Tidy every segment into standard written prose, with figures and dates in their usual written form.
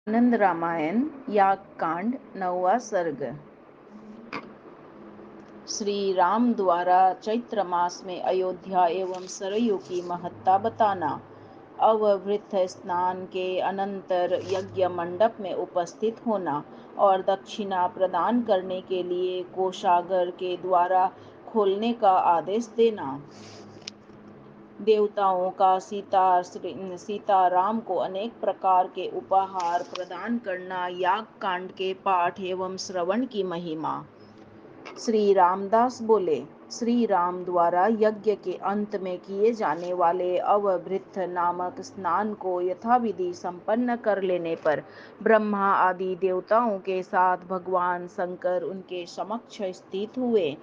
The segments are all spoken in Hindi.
आनंद रामायण याग कांड 9वां सर्ग। श्री राम द्वारा चैत्र मास में अयोध्या एवं सरयू की महत्ता बताना। अवभृत स्नान के अनंतर यज्ञ मंडप में उपस्थित होना और दक्षिणा प्रदान करने के लिए कोषागर के द्वारा खोलने का आदेश देना। देवताओं का सीताराम को अनेक प्रकार के उपहार प्रदान करना। याग कांड के पाठ एवं श्रवण की महिमा। श्री रामदास बोले, श्री राम द्वारा यज्ञ के अंत में किए जाने वाले अवभृत नामक स्नान को यथाविधि संपन्न कर लेने पर ब्रह्मा आदि देवताओं के साथ भगवान शंकर उनके समक्ष स्थित हुए।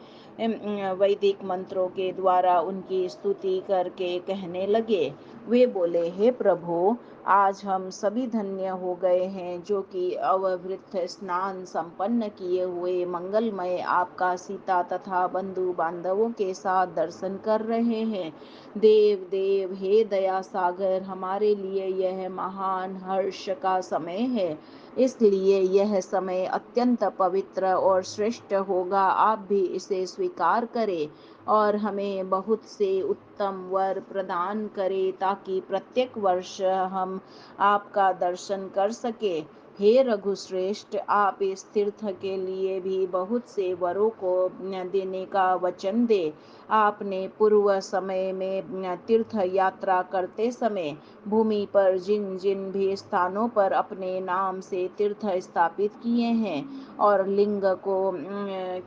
वैदिक मंत्रों के द्वारा उनकी स्तुति करके कहने लगे। वे बोले, हे प्रभु, आज हम सभी धन्य हो गए हैं जो कि अवभृत स्नान संपन्न किए हुए मंगलमय आपका सीता तथा बंधु बांधवों के साथ दर्शन कर रहे हैं। देव देव, हे दया सागर, हमारे लिए यह महान हर्ष का समय है, इसलिए यह समय अत्यंत पवित्र और श्रेष्ठ होगा। आप भी इसे स्वीकार करें और हमें बहुत से उत्तम वर प्रदान करें ताकि प्रत्येक वर्ष हम आपका दर्शन कर सके। हे रघुश्रेष्ठ, आप इस तीर्थ के लिए भी बहुत से वरों को देने का वचन दे। आपने पूर्व समय में तीर्थ यात्रा करते समय भूमि पर जिन जिन भी स्थानों पर अपने नाम से तीर्थ स्थापित किए हैं और लिंग को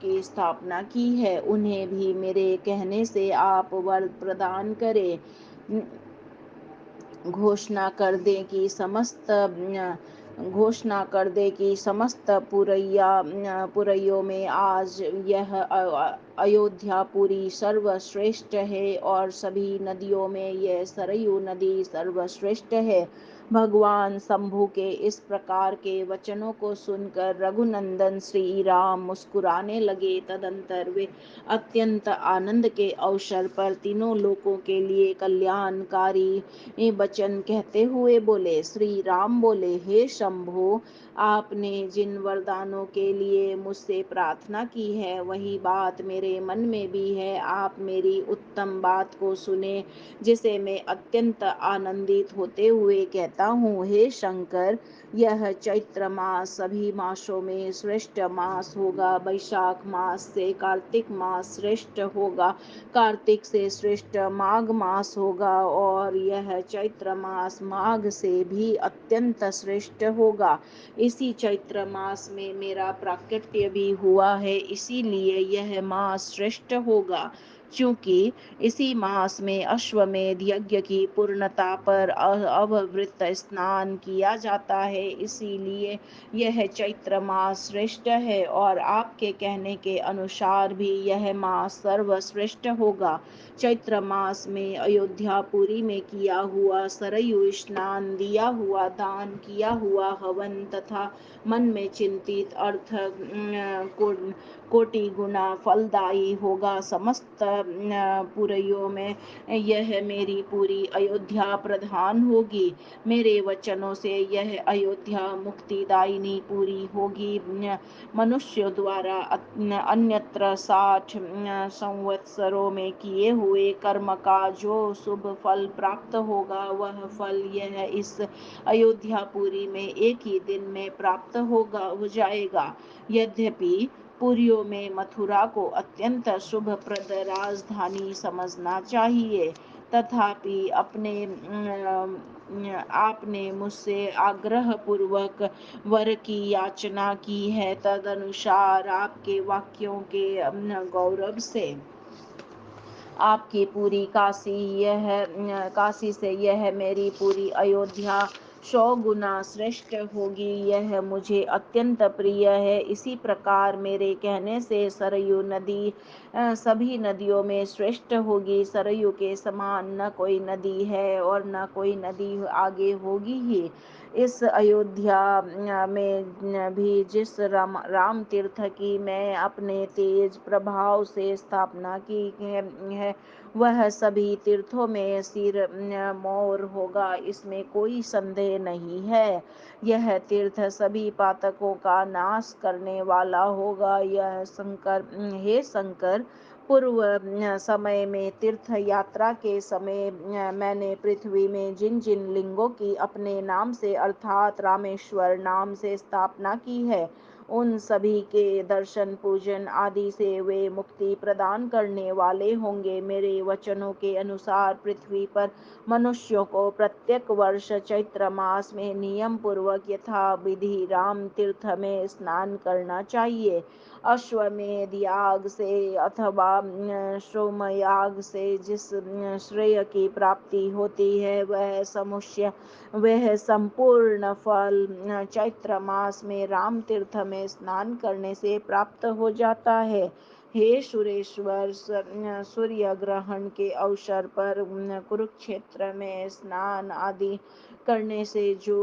की स्थापना की है, उन्हें भी मेरे कहने से आप वर प्रदान करें। घोषणा कर दे कि समस्त पुरैयों में आज यह अयोध्यापुरी सर्वश्रेष्ठ है और सभी नदियों में यह सरयू नदी सर्वश्रेष्ठ है। भगवान शंभु के इस प्रकार के वचनों को सुनकर रघुनंदन श्री राम मुस्कुराने लगे। तदंतर वे अत्यंत आनंद के अवसर पर तीनों लोकों के लिए कल्याणकारी वचन कहते हुए बोले। श्री राम बोले, हे शंभु, आपने जिन वरदानों के लिए मुझसे प्रार्थना की है वही बात मेरे मन में भी है। आप मेरी उत्तम बात को सुने, जिसे मैं अत्यंत आनंदित होते हुए कहता हूँ। हे शंकर, यह चैत्र मास सभी मासों में श्रेष्ठ मास होगा। वैशाख मास से कार्तिक मास श्रेष्ठ होगा, कार्तिक से श्रेष्ठ माघ मास होगा और यह चैत्र मास माघ से भी अत्यंत श्रेष्ठ होगा। इसी चैत्र मास में मेरा प्राकट्य भी हुआ है, इसीलिए यह मास श्रेष्ठ होगा। क्योंकि इसी मास में अश्वमेध यज्ञ की पूर्णता पर अवभृत स्नान किया जाता है, इसीलिए यह चैत्र मास श्रेष्ठ है और आपके कहने के अनुसार भी यह मास सर्वश्रेष्ठ होगा। चैत्र मास में अयोध्यापुरी में किया हुआ सरयू स्नान, दिया हुआ दान, किया हुआ हवन तथा मन में चिंतित अर्थ कोटि गुना फलदायी होगा। समस्त पुरैयों में यह मेरी पूरी अयोध्या प्रधान होगी। मेरे वचनों से यह अयोध्या मुक्तिदायिनी पूरी होगी। मनुष्य द्वारा अन्यत्र 60 संवत्सरों में किए हुए कर्म का जो शुभ फल प्राप्त होगा, वह फल यह इस अयोध्यापुरी में एक ही दिन में प्राप्त हो जाएगा। यद्यपि पुरियों में मथुरा को अत्यंत शुभप्रद राजधानी समझना चाहिए, तथापि आपने मुझसे आग्रह पूर्वक वर की याचना की है, तदनुसार आपके वाक्यों के गौरव से आपकी पूरी काशी से यह मेरी पूरी अयोध्या 100 गुना श्रेष्ठ होगी। यह मुझे अत्यंत प्रिय है। इसी प्रकार मेरे कहने से सरयू नदी सभी नदियों में श्रेष्ठ होगी। सरयू के समान न कोई नदी है और न कोई नदी आगे होगी ही। इस अयोध्या में भी जिस राम तीर्थ की मैं अपने तेज प्रभाव से स्थापना की है, वह सभी तीर्थों में सिर मोर होगा, इसमें कोई संदेह नहीं है। यह तीर्थ सभी पातकों का नाश करने वाला होगा। यह शंकर हे शंकर, पूर्व समय में तीर्थ यात्रा के समय मैंने पृथ्वी में जिन जिन लिंगों की अपने नाम से अर्थात रामेश्वर नाम से स्थापना की है, उन सभी के दर्शन पूजन आदि से वे मुक्ति प्रदान करने वाले होंगे। मेरे वचनों के अनुसार पृथ्वी पर मनुष्यों को प्रत्येक वर्ष चैत्र मास में नियम पूर्वक यथा विधि राम तीर्थ में स्नान करना चाहिए। अश्वमेध याग से अथवा सोमयाग से जिस श्रेय की प्राप्ति होती है, वह संपूर्ण फल चैत्र मास में राम तीर्थ में स्नान करने से प्राप्त हो जाता है। हे सुरेश्वर, सूर्य ग्रहण के अवसर पर कुरुक्षेत्र में स्नान आदि करने से जो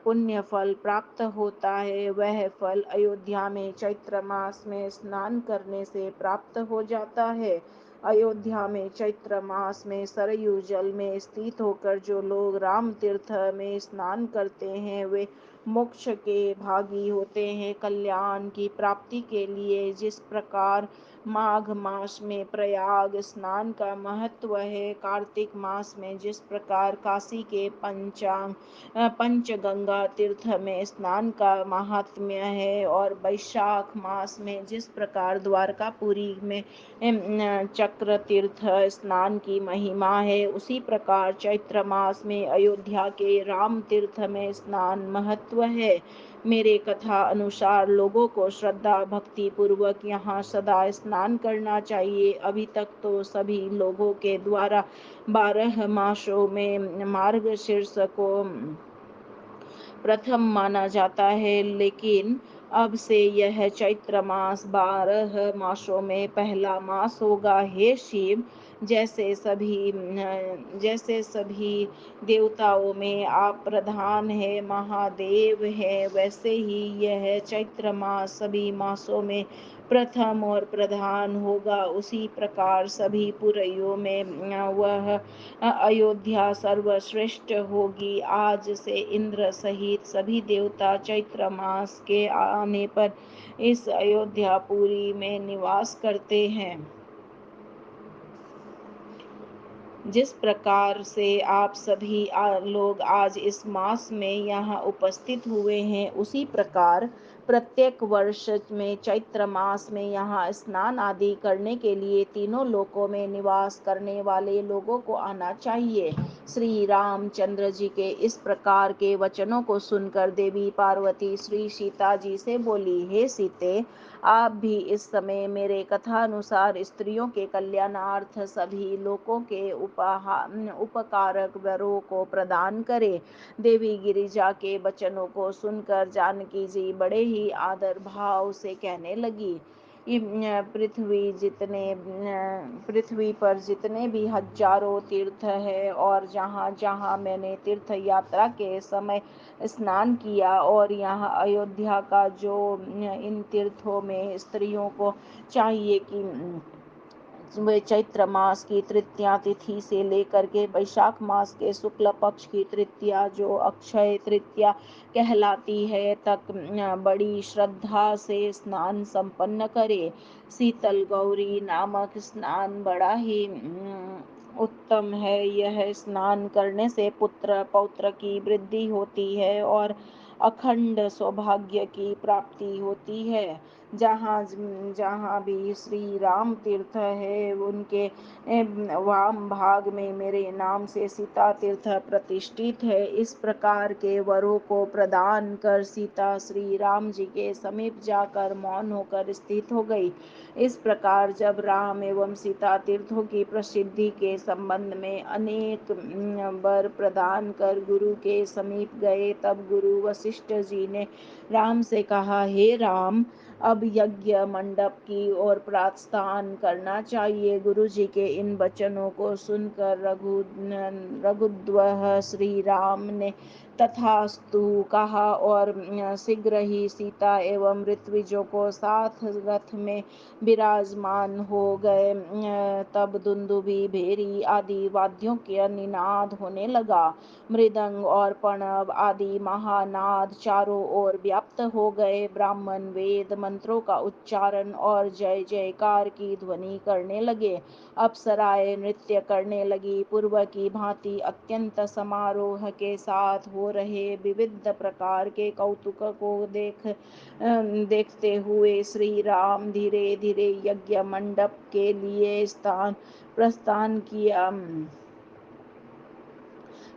पुण्य फल प्राप्त होता है, वह फल अयोध्या में चैत्र मास में स्नान करने से प्राप्त हो जाता है। अयोध्या में चैत्र मास में सरयू जल में स्थित होकर जो लोग राम तीर्थ में स्नान करते हैं, वे मोक्ष के भागी होते हैं। कल्याण की प्राप्ति के लिए जिस प्रकार माघ मास में प्रयाग स्नान का महत्व है, कार्तिक मास में जिस प्रकार काशी के पंचगंगा तीर्थ में स्नान का महात्म्य है, और वैशाख मास में जिस प्रकार द्वारकापुरी में चक्र तीर्थ स्नान की महिमा है, उसी प्रकार चैत्र मास में अयोध्या के राम तीर्थ में स्नान महत्व है। मेरे कथा अनुसार लोगों को श्रद्धा भक्ति पूर्वक यहाँ सदा स्नान करना चाहिए। अभी तक तो सभी लोगों के द्वारा 12 मासों में मार्गशीर्ष को प्रथम माना जाता है, लेकिन अब से यह चैत्र मास 12 मासों में पहला मास होगा। हे शिव, जैसे सभी देवताओं में आप प्रधान है, महादेव है, वैसे ही यह चैत्र मास सभी मासों में प्रथम और प्रधान होगा। उसी प्रकार सभी पुरैयों में वह अयोध्या सर्वश्रेष्ठ होगी। आज से इंद्र सहित सभी देवता चैत्र मास के आने पर इस अयोध्यापुरी में निवास करते हैं। जिस प्रकार से आप सभी लोग आज इस मास में यहाँ उपस्थित हुए हैं, उसी प्रकार प्रत्येक वर्ष में चैत्र मास में यहाँ स्नान आदि करने के लिए तीनों लोकों में निवास करने वाले लोगों को आना चाहिए। श्री रामचंद्र जी के इस प्रकार के वचनों को सुनकर देवी पार्वती श्री सीता जी से बोली, हे सीते, आप भी इस समय मेरे कथानुसार स्त्रियों के कल्याणार्थ सभी लोकों के उपकारक वरों को प्रदान करे। देवी गिरिजा के वचनों को सुनकर जानकी जी बड़े ही आदर भाव से कहने लगी, पृथ्वी पर जितने भी हजारों तीर्थ है, और जहाँ जहाँ मैंने तीर्थ यात्रा के समय स्नान किया, और यहाँ अयोध्या का जो इन तीर्थों में स्त्रियों को चाहिए कि वे चैत्र मास की तृतीया तिथि से लेकर के वैशाख मास के शुक्ल पक्ष की तृतीया जो अक्षय तृतीया कहलाती है तक बड़ी श्रद्धा से स्नान संपन्न करे। शीतल गौरी नामक स्नान बड़ा ही उत्तम है। यह स्नान करने से पुत्र पौत्र की वृद्धि होती है और अखंड सौभाग्य की प्राप्ति होती है। जहाँ जहाँ भी श्री राम तीर्थ है, उनके वाम भाग में मेरे नाम से सीता तीर्थ प्रतिष्ठित है। इस प्रकार के वरों को प्रदान कर सीता श्री राम जी के समीप जाकर मौन होकर स्थित हो गई। इस प्रकार जब राम एवं सीता तीर्थों की प्रसिद्धि के संबंध में अनेक वर प्रदान कर गुरु के समीप गए, तब गुरु वशिष्ठ जी ने राम से कहा, हे राम, अब यज्ञ मंडप की ओर प्रस्थान करना चाहिए। गुरु जी के इन वचनों को सुनकर रघुद्वह श्री राम ने तथास्तु कहा, और शीघ्र ही सीता एवं ऋत्विजों को साथ रथ में विराजमान हो गए। तब दुंदुभि, भेरी आदि वाद्यों के निनाद होने लगा। मृदंग और पणव आदि महानाद चारों ओर व्याप्त हो गए। ब्राह्मण वेद मंत्रों का उच्चारण और जय जयकार की ध्वनि करने लगे। अप्सराएं नृत्य करने लगी। पूर्व की भांति अत्यंत समारोह के साथ हो रहे विविध प्रकार के कौतुक को देखते हुए श्री राम धीरे धीरे यज्ञ मंडप के लिए प्रस्थान किया।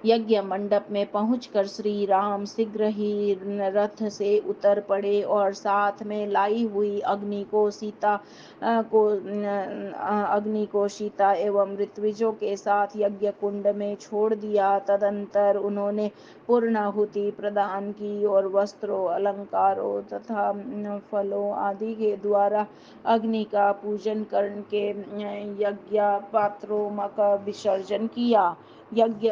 यज्ञ मंडप में पहुंचकर श्री राम शीघ्र ही रथ से उतर पड़े और साथ में लाई हुई अग्नि को सीता एवं ऋत्विजों के साथ यज्ञ कुंड में छोड़ दिया। तदंतर उन्होंने पूर्णाहुति प्रदान की और वस्त्रों, अलंकारों तथा फलों आदि के द्वारा अग्नि का पूजन करके यज्ञ पात्रों का विसर्जन किया। यज्ञ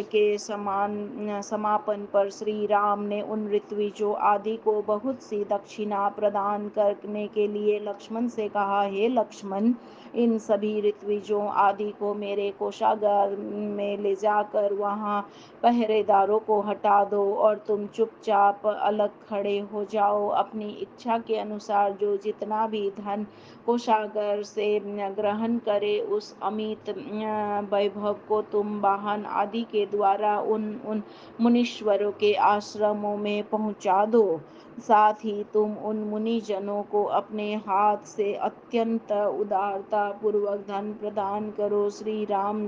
के समापन पर श्री राम ने उन ऋत्विजों आदि को बहुत सी दक्षिणा प्रदान करने के लिए लक्ष्मण से कहा, हे लक्ष्मण, इन सभी ऋत्विजों आदि को मेरे कोषागार में ले जाकर वहां पहरेदारों को हटा दो और तुम चुपचाप अलग खड़े हो जाओ। अपनी इच्छा के अनुसार जो जितना भी धन कोषागार से ग्रहण करे, उस अमित वैभव को तुम वाहन आदि के द्वारा उन उन मुनीश्वरों के आश्रमों में पहुंचा दो। साथ ही तुम उन मुनिजनों को अपने हाथ से अत्यंत उदारता पूर्वक धन प्रदान करो। श्री राम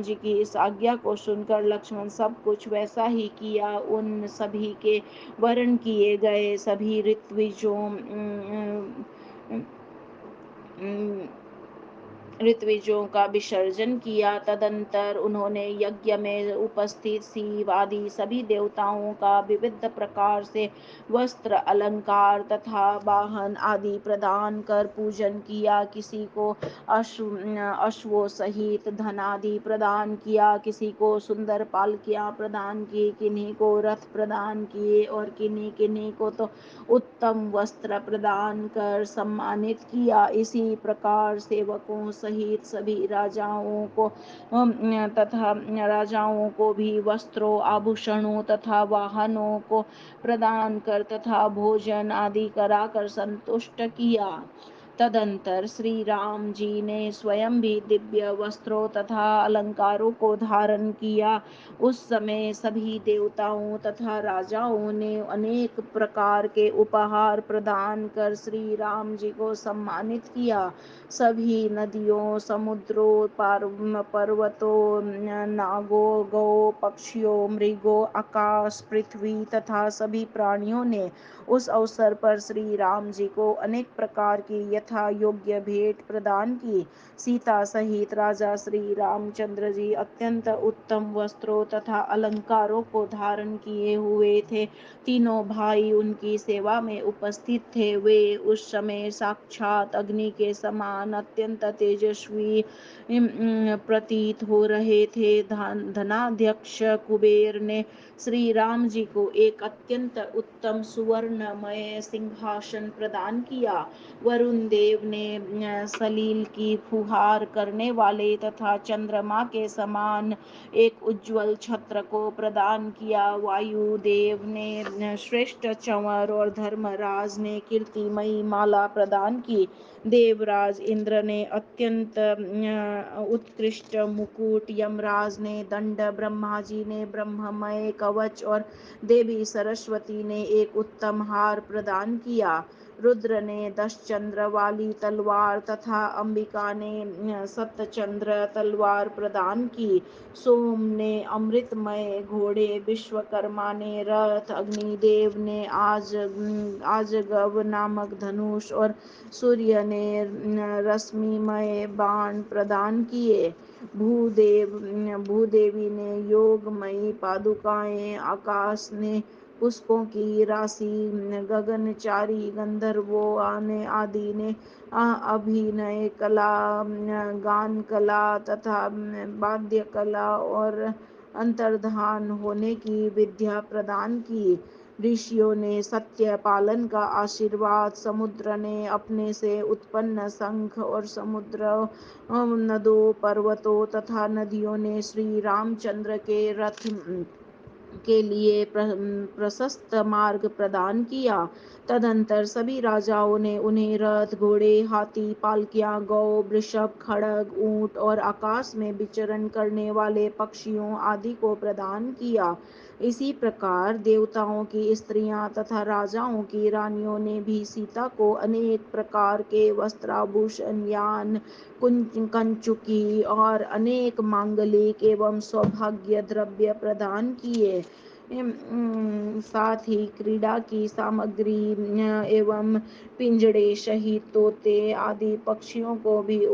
जी की इस आज्ञा को सुनकर लक्ष्मण सब कुछ वैसा ही किया। उन सभी के वर्ण किए गए सभी ऋत्विजों का विसर्जन किया। तदंतर उन्होंने यज्ञ में उपस्थित शिव आदि सभी देवताओं का विविध प्रकार से वस्त्र, अलंकार तथा वाहन आदि प्रदान कर पूजन किया। किसी को अश्वों सहित धन आदि प्रदान किया, किसी को सुंदर पालकियां प्रदान की, किन्हीं को रथ प्रदान किए और किन्हीं किन्हीं को तो उत्तम वस्त्र प्रदान कर सम्मानित किया। इसी प्रकार सेवकों सहित सभी राजाओं को भी वस्त्रों, आभूषणों तथा वाहनों को प्रदान कर तथा भोजन आदि कराकर संतुष्ट किया। तदंतर श्री राम जी ने स्वयं भी दिव्य वस्त्रों तथा अलंकारों को धारण किया। उस समय सभी देवताओं तथा राजाओं ने अनेक प्रकार के उपहार प्रदान कर श्री राम जी को सम्मानित किया। सभी नदियों, समुद्रों, पर्वतों, नागों, गौ, पक्षियों, मृगों, आकाश, पृथ्वी तथा सभी प्राणियों ने उस अवसर पर श्री राम जी को अनेक प्रकार की यथा योग्य भेंट प्रदान की। सीता सहित राजा श्री रामचंद्र जी अत्यंत उत्तम वस्त्रों तथा अलंकारों को धारण किए हुए थे। तीनों भाई उनकी सेवा में उपस्थित थे। वे उस समय साक्षात अग्नि के समान अत्यंत तेजस्वी प्रतीत हो रहे थे। धनाध्यक्ष कुबेर ने श्री राम जी को एक अत्यंत उत्तम सुवर्णमय सिंहासन प्रदान किया। वरुण देव ने सलील की फुहार करने वाले तथा चंद्रमा के समान एक उज्ज्वल छत्र को प्रदान किया। वायुदेव ने श्रेष्ठ चंवर और धर्मराज ने कीर्तिमयी माला प्रदान की। देवराज इंद्र ने अत्यंत उत्कृष्ट मुकुट, यमराज ने दंड, ब्रह्मा जी ने ब्रह्ममय कवच और देवी सरस्वती ने एक उत्तम हार प्रदान किया। रुद्र ने 10 चंद्र वाली तलवार तथा अंबिका ने 7 चंद्र तलवार प्रदान की। सोम ने अमृतमय घोड़े, विश्वकर्मा ने रथ, अग्निदेव ने आजगव नामक धनुष और सूर्य ने रश्मिमय बाण प्रदान किए। भूदेवी ने योगमयी पादुकाएं, आकाश ने पुष्पों की राशि, गगनचारी गंधर्वों ने आदि ने अभिनय कला, गान कला तथा वाद्य कला और अंतर्धान होने की विद्या प्रदान की। ऋषियों ने सत्य पालन का आशीर्वाद, समुद्र ने अपने से उत्पन्न शंख और समुद्र, नदों पर्वतों तथा नदियों ने श्री रामचंद्र के रथ के लिए प्रशस्त मार्ग प्रदान किया। तदंतर सभी राजाओं ने उन्हें रथ, घोड़े, हाथी, पालकियां, गौ, वृषभ, खड़ग, ऊंट और आकाश में विचरण करने वाले पक्षियों आदि को प्रदान किया। इसी प्रकार देवताओं की स्त्रियां तथा राजाओं की रानियों ने भी सीता को अनेक प्रकार के वस्त्राभूषण, यान, कंचुकी और अनेक मांगलिक एवं सौभाग्य द्रव्य प्रदान किए। साथ ही क्रीड़ा की सामग्री एवं पिंजड़े सहित तोते आदि पक्षियों को भी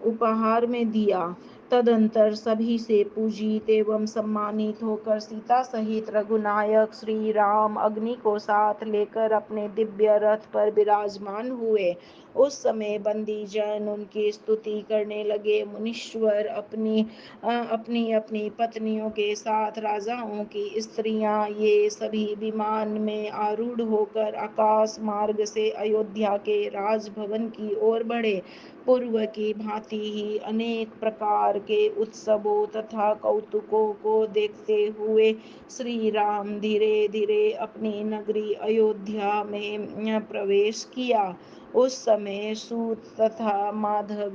उपहार में दिया। तदंतर सभी से पूजित एवं सम्मानित होकर सीता सहित रघुनायक श्री राम अग्नि को साथ लेकर अपने दिव्य रथ पर विराजमान हुए। उस समय बंदी जन उनकी स्तुति करने लगे। मुनीश्वर अपनी अपनी पत्नियों के साथ राजाओं की स्त्रियां ये सभी विमान में आरूढ़ होकर आकाश मार्ग से अयोध्या के राजभवन की ओर बढ़े। पूर्व की भांति ही अनेक प्रकार के उत्सवों तथा कौतुकों को देखते हुए श्री राम धीरे धीरे अपनी नगरी अयोध्या में प्रवेश किया। उस समय सूत तथा मागध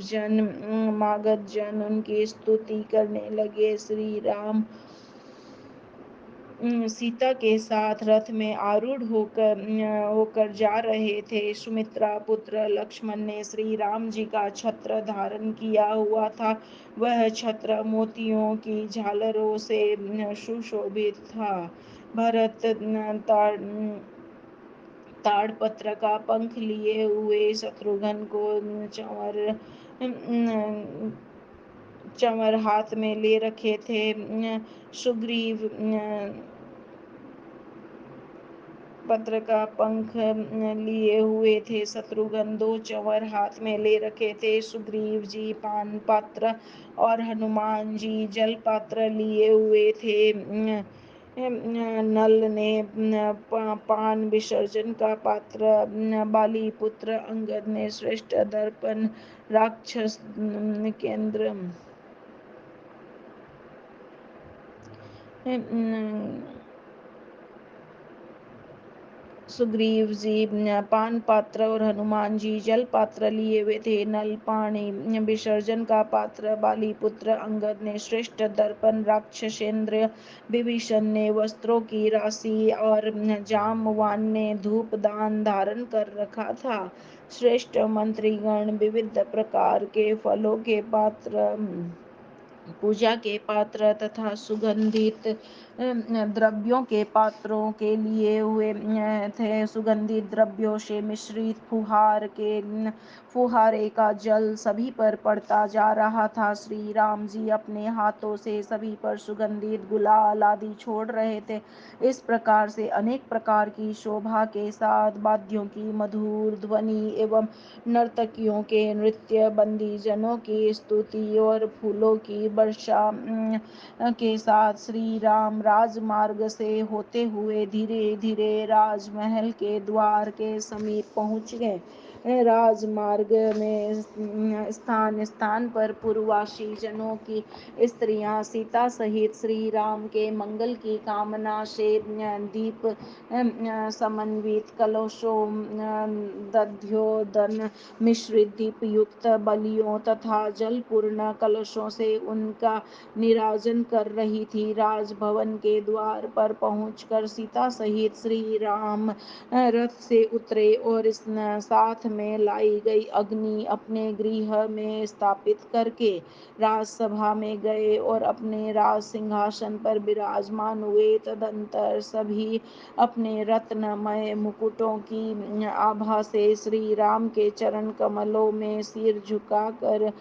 जन उनकी स्तुति करने लगे। श्री राम सीता के साथ रथ में आरूढ़ होकर जा रहे थे। सुमित्रा पुत्र लक्ष्मण ने श्री राम जी का छत्र धारण किया हुआ था। वह छत्र मोतियों की झालरों से सुशोभित था। भरत ताड़पत्र का पंख लिए हुए शत्रुघ्न को चंवर हाथ में ले रखे थे। सुग्रीव पत्र का पंख लिए हुए थे। शत्रुघ्न 2 चंवर हाथ में ले रखे थे। सुग्रीव जी पान पात्र और हनुमान जी जल पात्र लिए हुए थे। नल ने पान विसर्जन का पात्र, बाली पुत्र अंगद ने श्रेष्ठ दर्पण, राक्षस केंद्र सुग्रीव जी पान पात्र और हनुमान जी जल पात्र लिए हुए थे। नल पानी विसर्जन का पात्र, बाली पुत्र अंगद ने श्रेष्ठ दर्पण, राक्षसेंद्र विभीषण ने वस्त्रों की राशि और जामवान ने धूप दान धारण कर रखा था। श्रेष्ठ मंत्रीगण विविध प्रकार के फलों के पात्र, पूजा के पात्र तथा सुगंधित द्रव्यों के पात्रों के लिए हुए थे। सुगंधित द्रव्यों से मिश्रित फुहारे का जल सभी पर पड़ता जा रहा था। श्री राम जी अपने हाथों से सभी पर सुगंधित गुलाल आदि छोड़ रहे थे। इस प्रकार से अनेक प्रकार की शोभा के साथ वाद्यों की मधुर ध्वनि एवं नर्तकियों के नृत्य, बंदी जनों की स्तुति और फूलों की वर्षा के साथ श्री राम राजमार्ग से होते हुए धीरे धीरे राजमहल के द्वार के समीप पहुंच गए। राजमार्ग में स्थान स्थान पर पूर्ववासी जनों की स्त्रियां सीता सहित श्री राम के मंगल की कामना से दीप समन्वित कलशों, दध्योदन मिश्रित दीप युक्त बलियों तथा जलपूर्ण कलशों से उनका निराजन कर रही थी। राजभवन के द्वार पर पहुंचकर सीता सहित श्री राम रथ से उतरे और साथ में लाई गई अग्नि अपने गृह में स्थापित करके राजसभा में गए और अपने राज सिंहासन पर विराजमान हुए। तदंतर सभी अपने रत्नमय मुकुटों की आभा से श्री राम के चरण कमलों में सिर झुकाकर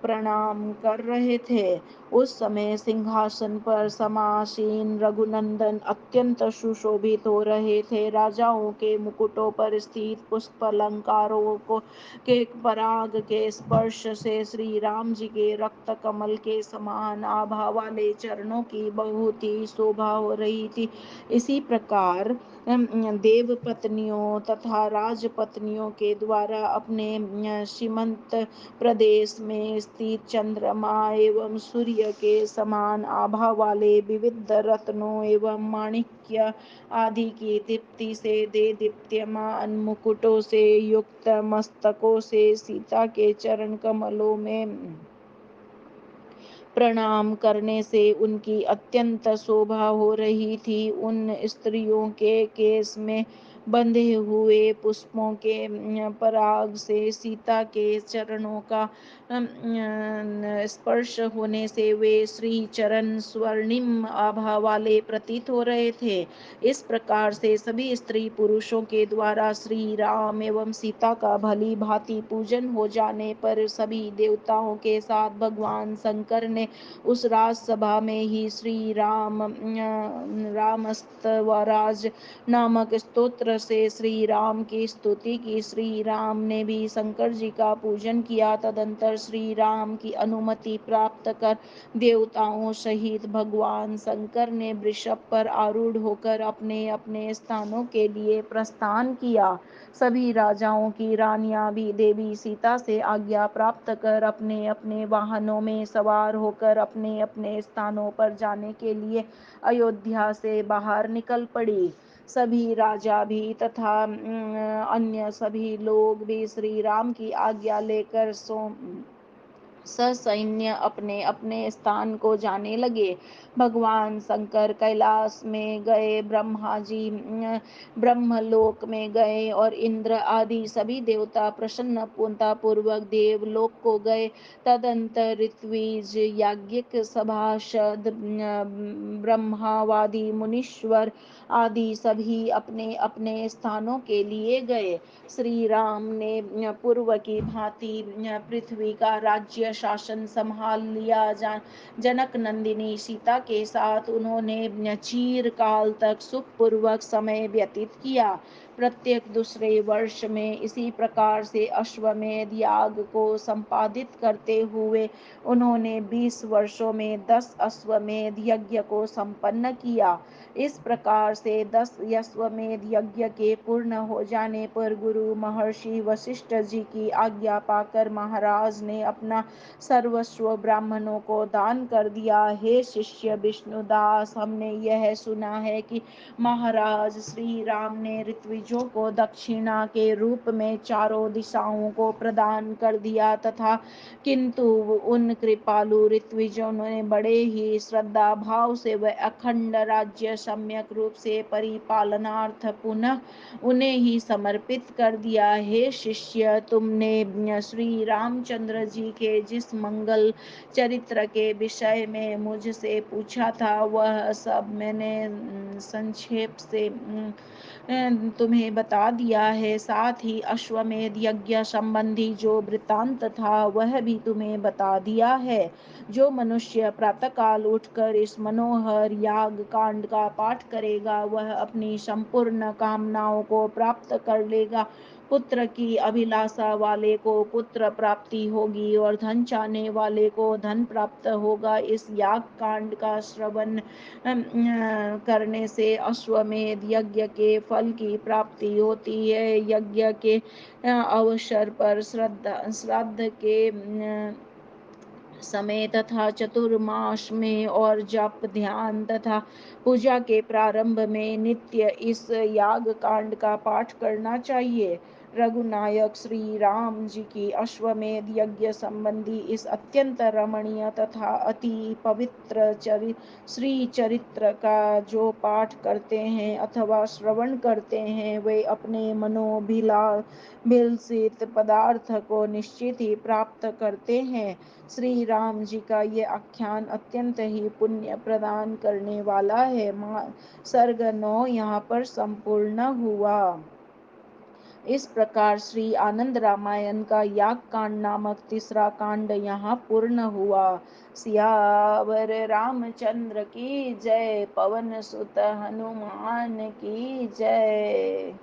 प्रणाम कर रहे थे। उस समय सिंहासन पर समासीन रघुनंदन अत्यंत सुशोभित हो रहे थे। राजाओं के मुकुटों पर स्थित पुष्प अलंकारों को के पराग के स्पर्श से श्री राम जी के रक्त कमल के समान आभा वाले चरणों की बहुत ही शोभा हो रही थी। इसी प्रकार देव पत्नियों तथा राजपत्नियों के द्वारा अपने सीमंत प्रदेश में स्थित चंद्रमा एवं सूर्य के समान आभा वाले विविध रत्नों एवं माणिक्य आदि की दीप्ति से दे दीप्यमान मुकुटों से युक्त मस्तकों से सीता के चरण कमलों में प्रणाम करने से उनकी अत्यंत शोभा हो रही थी। उन स्त्रियों के केस में बंधे हुए पुष्पों के पराग से सीता के चरणों का स्पर्श होने से वे श्री चरण स्वर्णिम आभा वाले प्रतीत हो रहे थे। इस प्रकार से सभी स्त्री पुरुषों के द्वारा श्री राम एवं सीता का भली भांति पूजन हो जाने पर सभी देवताओं के साथ भगवान शंकर ने उस राजसभा में ही श्री रामस्तवराज नामक स्तोत्र से श्री राम की स्तुति की। श्री राम ने भी शंकर जी का पूजन किया। तदंतर श्री राम की अनुमति प्राप्त कर देवताओं सहित भगवान शंकर ने वृषभ पर आरूढ़ होकर अपने अपने स्थानों के लिए प्रस्थान किया। सभी राजाओं की रानियां भी देवी सीता से आज्ञा प्राप्त कर अपने अपने वाहनों में सवार होकर अपने अपने स्थानों पर जाने के लिए अयोध्या से बाहर निकल पड़ी। सभी राजा भी तथा अन्य सभी लोग भी श्री राम की आज्ञा लेकर ससैन्य अपने अपने स्थान को जाने लगे। भगवान शंकर कैलाश में गए, ब्रह्मा जी ब्रह्मलोक में गए और इंद्र आदि सभी देवता प्रसन्नता पूर्वक देवलोक को गए। तदंतर ऋत्विज याज्ञिक सभासद ब्रह्मावादी मुनीश्वर आदि सभी अपने अपने स्थानों के लिए गए। श्री राम ने पूर्व की भांति पृथ्वी का राज्य शासन संभाल लिया। जनक नंदिनी सीता के साथ उन्होंने चिरकाल तक सुखपूर्वक समय व्यतीत किया। प्रत्येक दूसरे वर्ष में इसी प्रकार से अश्वमेध याग को संपादित करते हुए उन्होंने 20 वर्षों में 10 अश्वमेध यज्ञ को संपन्न किया। इस प्रकार से 10 अश्वमेध यज्ञ के पूर्ण हो जाने पर गुरु महर्षि वशिष्ठ जी की आज्ञा पाकर महाराज ने अपना सर्वस्व ब्राह्मणों को दान कर दिया। हे शिष्य विष्णुदास, हमने यह सुना है कि महाराज श्री राम ने ऋत्विजों को दक्षिणा के रूप में चारों दिशाओं को प्रदान कर दिया तथा किंतु उन कृपालु ऋत्विजों ने बड़े ही श्रद्धा भाव से वह अखंड राज्य सम्यक रूप से परिपालनार्थ पुनः उन्हें ही समर्पित कर दिया। हे शिष्य, तुमने श्री रामचंद्र जी के जिस मंगल चरित्र के विषय में मुझसे पूछा था वह सब मैंने संक्षेप से तुम्हें बता दिया है। साथ ही अश्वमेध यज्ञ संबंधी जो वृत्तांत था वह भी तुम्हें बता दिया है। जो मनुष्य प्रातःकाल उठकर इस मनोहर याग कांड का पाठ करेगा वह अपनी संपूर्ण कामनाओं को प्राप्त कर लेगा। पुत्र की अभिलाषा वाले को पुत्र प्राप्ति होगी और धन चाहने वाले को धन प्राप्त होगा। इस याग कांड का श्रवण करने से अश्वमेध यज्ञ के फल की प्राप्ति होती है। यज्ञ के अवसर पर श्राद्ध के समय तथा चतुर्मास में और जप ध्यान तथा पूजा के प्रारंभ में नित्य इस याग कांड का पाठ करना चाहिए। रघुनायक श्री राम जी की अश्वमेध यज्ञ संबंधी इस अत्यंत रमणीय तथा अति पवित्र श्री चरित्र का जो पाठ करते हैं अथवा श्रवण करते हैं वे अपने मनोभिलाषित पदार्थ को निश्चित ही प्राप्त करते हैं। श्री राम जी का ये आख्यान अत्यंत ही पुण्य प्रदान करने वाला है। सर्ग 9 यहाँ पर संपूर्ण हुआ। इस प्रकार श्री आनंद रामायण का याग कांड नामक तीसरा कांड यहाँ पूर्ण हुआ। सियावर रामचंद्र की जय। पवन सुत हनुमान की जय।